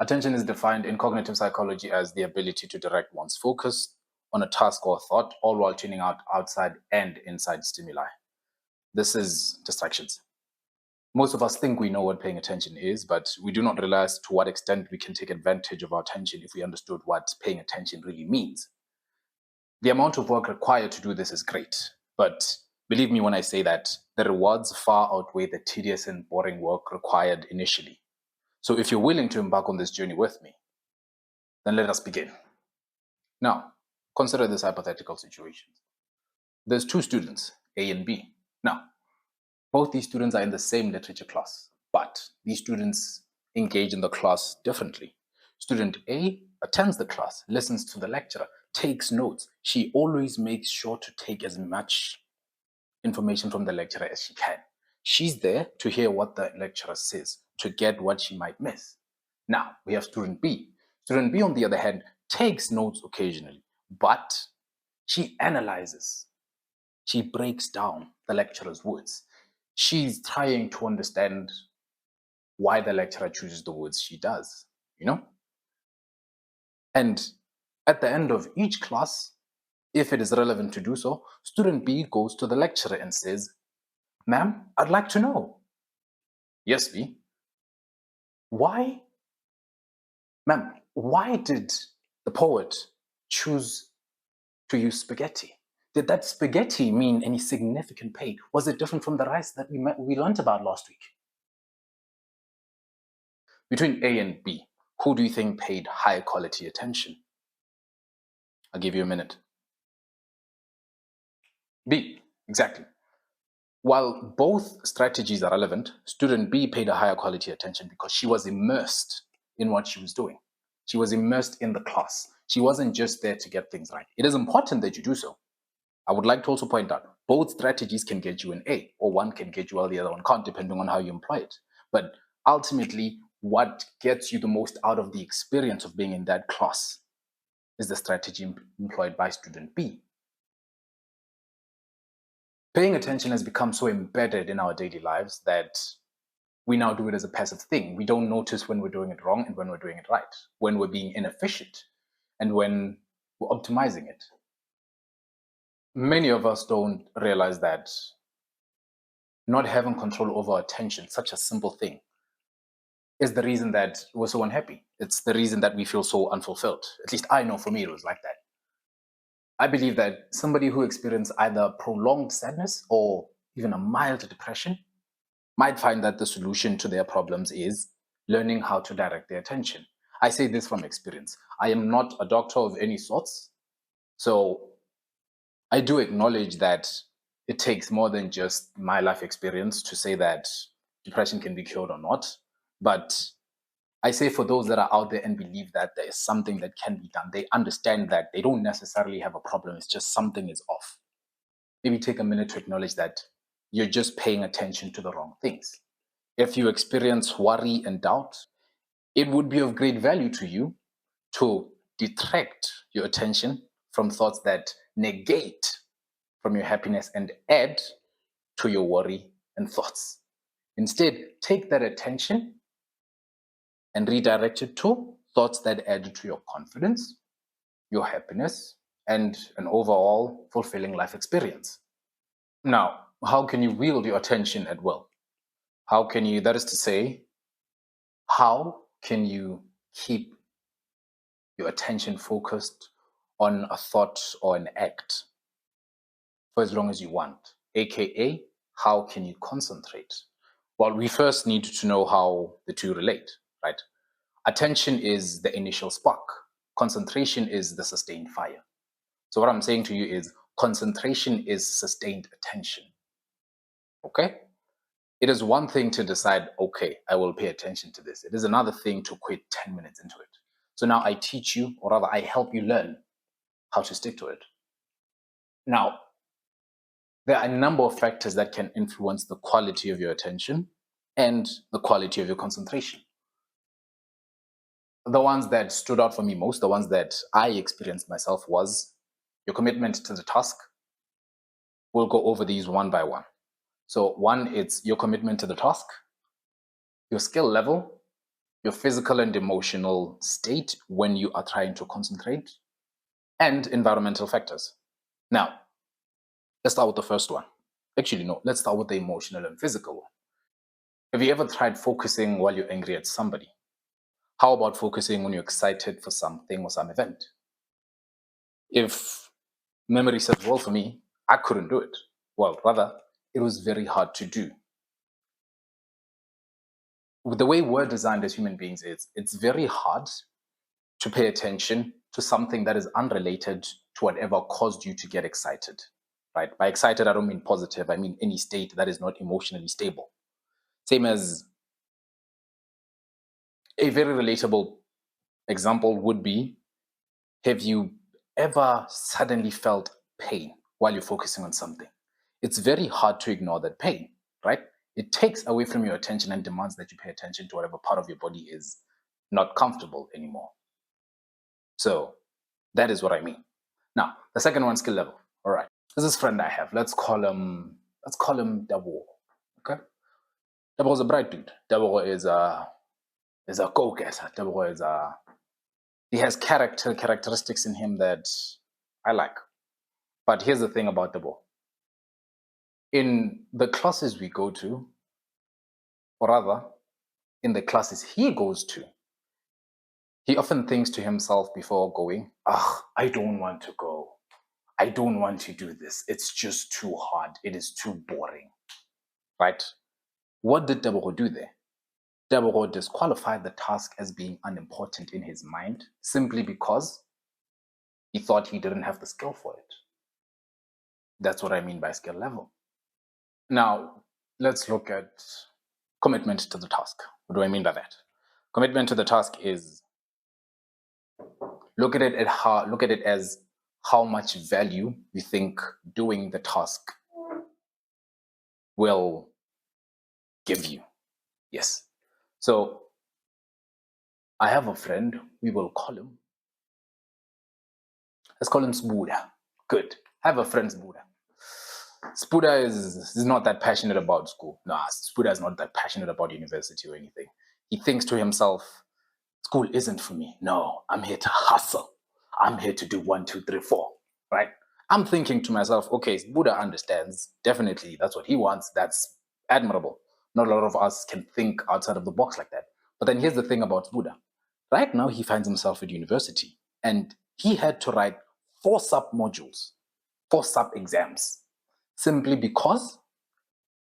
Attention is defined in cognitive psychology as the ability to direct one's focus on a task or thought, all while tuning out outside and inside stimuli. This is distractions. Most of us think we know what paying attention is, but we do not realize to what extent we can take advantage of our attention if we understood what paying attention really means. The amount of work required to do this is great, but believe me when I say that the rewards far outweigh the tedious and boring work required initially. So if you're willing to embark on this journey with me, then let us begin. Now, consider this hypothetical situation. There's two students, A and B. Now, both these students are in the same literature class, but these students engage in the class differently. Student A attends the class, listens to the lecturer, takes notes. She always makes sure to take as much information from the lecturer as she can. She's there to hear what the lecturer says, to get what she might miss. Now, we have student B. Student B, on the other hand, takes notes occasionally, but she analyzes. She breaks down the lecturer's words. She's trying to understand why the lecturer chooses the words she does, you know? And at the end of each class, if it is relevant to do so, student B goes to the lecturer and says, "Ma'am, I'd like to know." "Yes, B." "Why, ma'am, why did the poet choose to use spaghetti? Did that spaghetti mean any significant pain? Was it different from the rice that we learned about last week?" Between A and B, who do you think paid high quality attention? I'll give you a minute. B, exactly. While both strategies are relevant, student B paid a higher quality attention because she was immersed in what she was doing. She was immersed in the class. She wasn't just there to get things right. It is important that you do so. I would like to also point out, both strategies can get you an A, or one can get you well, the other one can't, depending on how you employ it. But ultimately, what gets you the most out of the experience of being in that class is the strategy employed by student B. Paying attention has become so embedded in our daily lives that we now do it as a passive thing. We don't notice when we're doing it wrong and when we're doing it right, when we're being inefficient and when we're optimizing it. Many of us don't realize that not having control over our attention, such a simple thing, is the reason that we're so unhappy. It's the reason that we feel so unfulfilled. At least I know for me it was like that. I believe that somebody who experienced either prolonged sadness or even a mild depression might find that the solution to their problems is learning how to direct their attention. I say this from experience. I am not a doctor of any sorts, so I do acknowledge that it takes more than just my life experience to say that depression can be cured or not. But I say for those that are out there and believe that there is something that can be done, they understand that they don't necessarily have a problem, it's just something is off. Maybe take a minute to acknowledge that you're just paying attention to the wrong things. If you experience worry and doubt, it would be of great value to you to detract your attention from thoughts that negate from your happiness and add to your worry and thoughts. Instead, take that attention and redirect it to thoughts that add to your confidence, your happiness, and an overall fulfilling life experience. Now, how can you wield your attention at will? How can you, that is to say, how can you keep your attention focused on a thought or an act for as long as you want? AKA, how can you concentrate? Well, we first need to know how the two relate, right? Attention is the initial spark. Concentration is the sustained fire. So what I'm saying to you is concentration is sustained attention. Okay? It is one thing to decide, okay, I will pay attention to this. It is another thing to quit 10 minutes into it. So now I teach you, or rather I help you learn how to stick to it. Now, there are a number of factors that can influence the quality of your attention and the quality of your concentration. The ones that stood out for me most, the ones that I experienced myself, was your commitment to the task. We'll go over these one by one. So one, it's your commitment to the task, your skill level, your physical and emotional state when you are trying to concentrate, and environmental factors. Now, let's start with the first one. Actually, no, let's start with the emotional and physical one. Have you ever tried focusing while you're angry at somebody? How about focusing when you're excited for something or some event? If memory serves well for me, I couldn't do it. Well, rather, it was very hard to do. The way we're designed as human beings is it's very hard to pay attention to something that is unrelated to whatever caused you to get excited. Right? By excited, I don't mean positive. I mean any state that is not emotionally stable. Same as a very relatable example would be, have you ever suddenly felt pain while you're focusing on something? It's very hard to ignore that pain, right? It takes away from your attention and demands that you pay attention to whatever part of your body is not comfortable anymore. So that is what I mean. Now, the second one, skill level. All right. There's this friend I have. Let's call him Dabo. Okay. Dabo is a bright dude. Dabo is a go-getter. Dabo is a he has characteristics in him that I like. But here's the thing about Dabo. In the classes we go to, or rather, in the classes he goes to, he often thinks to himself before going, I don't want to go. I don't want to do this. It's just too hard. It is too boring. Right? What did Deborah do there? Deborah disqualified the task as being unimportant in his mind simply because he thought he didn't have the skill for it. That's what I mean by skill level. Now, let's look at commitment to the task. What do I mean by that? Commitment to the task is look at it as how much value you think doing the task will give you. Yes. So I have a friend, let's call him Spuda. Good. I have a friend, Spuda. Spuda is not that passionate about school. Nah, Spuda is not that passionate about university or anything. He thinks to himself, school isn't for me. No, I'm here to hustle. I'm here to do 1, 2, 3, 4. Right? I'm thinking to myself, okay, Buddha understands. Definitely, that's what he wants. That's admirable. Not a lot of us can think outside of the box like that. But then here's the thing about Buddha. Right now, he finds himself at university and he had to write 4 sub modules, 4 sub exams, simply because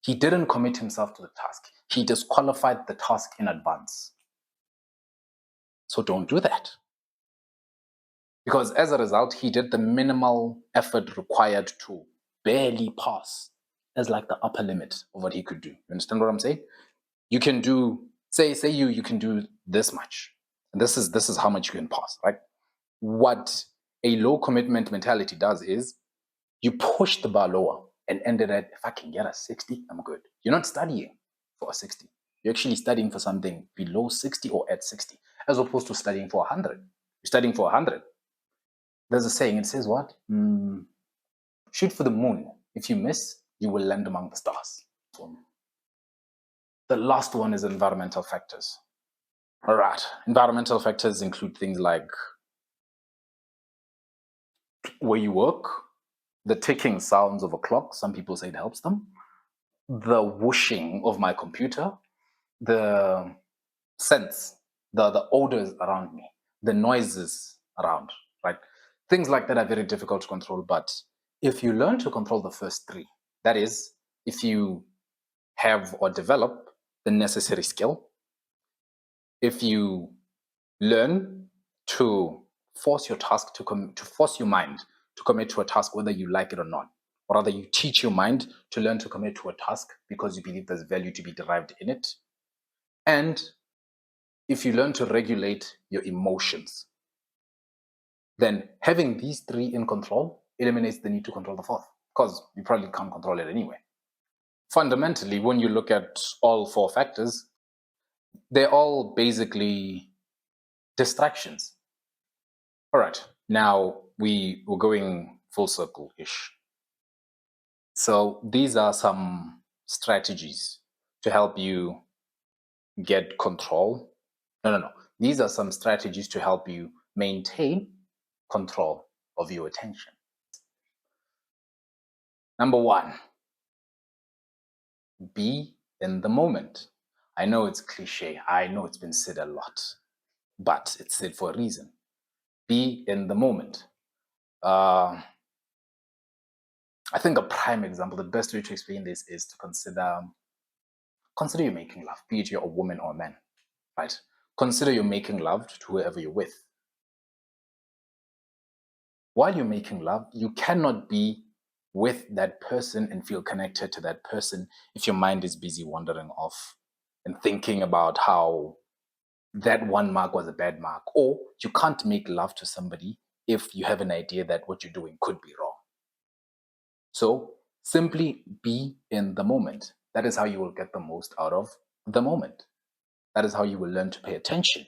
he didn't commit himself to the task. He disqualified the task in advance. So don't do that. Because as a result, he did the minimal effort required to barely pass as like the upper limit of what he could do. You understand what I'm saying? You can do, say you can do this much. And this is how much you can pass, right? What a low commitment mentality does is you push the bar lower and ended at, if I can get a 60, I'm good. You're not studying for a 60. You're actually studying for something below 60 or at 60, as opposed to studying for 100. You're studying for 100. There's a saying, it says what? Shoot for the moon. If you miss, you will land among the stars. The last one is environmental factors. All right. Environmental factors include things like where you work, the ticking sounds of a clock. Some people say it helps them. The whooshing of my computer, the scents, the odors around me, the noises around, right? Things like that are very difficult to control. But if you learn to control the first 3, that is, if you have or develop the necessary skill, if you learn to force your task to force your mind to commit to a task, whether you like it or not, or rather you teach your mind to learn to commit to a task because you believe there's value to be derived in it, and if you learn to regulate your emotions, then having these 3 in control eliminates the need to control the 4th, because you probably can't control it anyway. Fundamentally, when you look at all 4 factors, they're all basically distractions. All right, now we're going full circle-ish. So these are some strategies to help you get control No. These are some strategies to help you maintain control of your attention. Number one, be in the moment. I know it's cliche. I know it's been said a lot, but it's said for a reason. Be in the moment. I think a prime example, the best way to explain this is to consider you're making love, be it you're a woman or a man, right? Consider you're making love to whoever you're with. While you're making love, you cannot be with that person and feel connected to that person if your mind is busy wandering off and thinking about how that one mark was a bad mark. Or you can't make love to somebody if you have an idea that what you're doing could be wrong. So simply be in the moment. That is how you will get the most out of the moment. That is how you will learn to pay attention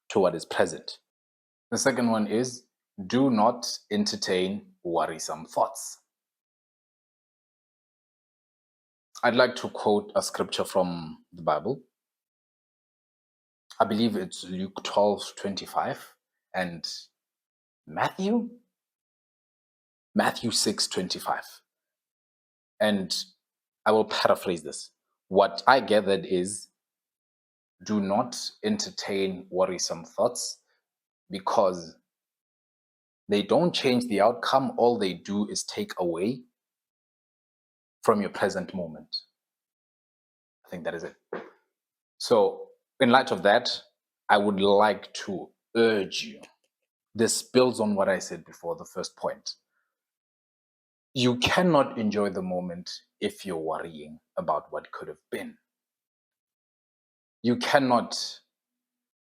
to what is present. The second one is do not entertain worrisome thoughts. I'd like to quote a scripture from the Bible. I believe it's Luke 12:25 and Matthew 6:25. And I will paraphrase this. What I gathered is do not entertain worrisome thoughts because they don't change the outcome. All they do is take away from your present moment. I think that is it. So, in light of that, I would like to urge you. This builds on what I said before, the first point. You cannot enjoy the moment if you're worrying about what could have been. You cannot.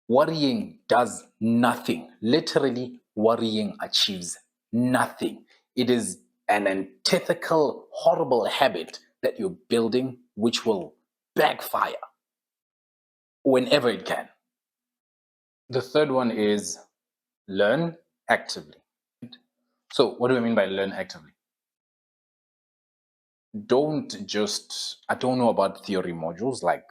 Worrying does nothing. Literally, worrying achieves nothing. It is an antithetical, horrible habit that you're building, which will backfire whenever it can. The third one is learn actively. So, what do I mean by learn actively? I don't know about theory modules like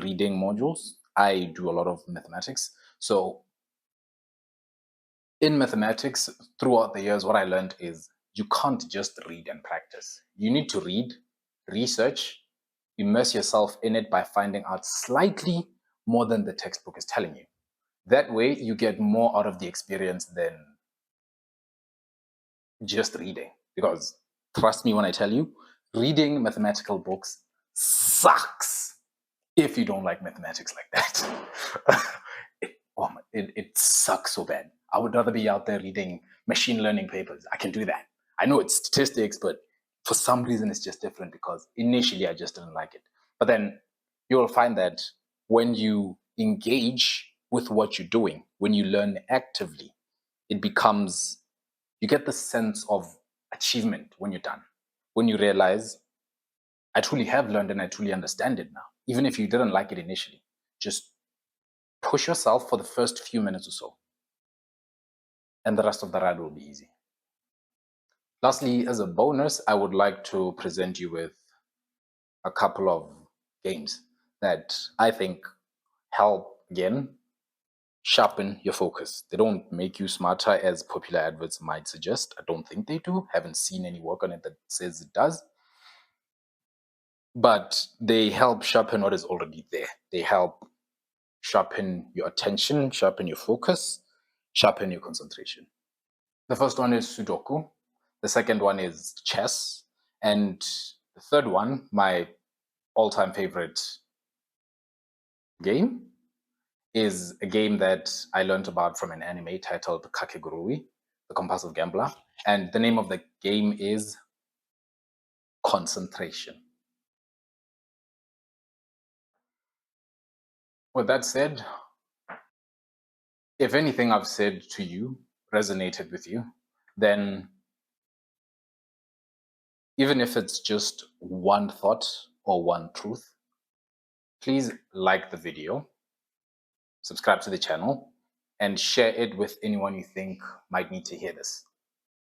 reading modules. I do a lot of mathematics. So, in mathematics, throughout the years, what I learned is you can't just read and practice. You need to read, research, immerse yourself in it by finding out slightly more than the textbook is telling you. That way, you get more out of the experience than just reading. Because trust me when I tell you, reading mathematical books sucks if you don't like mathematics like that. it sucks so bad. I would rather be out there reading machine learning papers. I can do that. I know it's statistics, but for some reason it's just different because initially I just didn't like it. But then you'll find that when you engage with what you're doing, when you learn actively, it becomes, you get the sense of achievement when you're done. When you realize, I truly have learned and I truly understand it now. Even if you didn't like it initially, just push yourself for the first few minutes or so, and the rest of the ride will be easy. Lastly, as a bonus, I would like to present you with a couple of games that I think help, again, sharpen your focus. They don't make you smarter as popular adverts might suggest. I don't think they do. Haven't seen any work on it that says it does. But they help sharpen what is already there. They help sharpen your attention, sharpen your focus, sharpen your concentration. The first one is Sudoku. The second one is chess. And the third one, my all-time favorite game, is a game that I learned about from an anime titled Kakegurui, The Compulsive Gambler. And the name of the game is Concentration. With that said, if anything I've said to you resonated with you, then even if it's just one thought or one truth, please like the video, subscribe to the channel, and share it with anyone you think might need to hear this.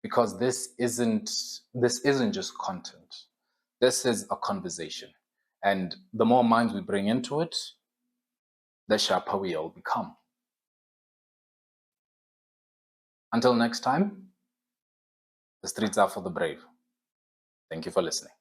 Because this isn't just content. This is a conversation. And the more minds we bring into it, the sharper we all become. Until next time, the streets are for the brave. Thank you for listening.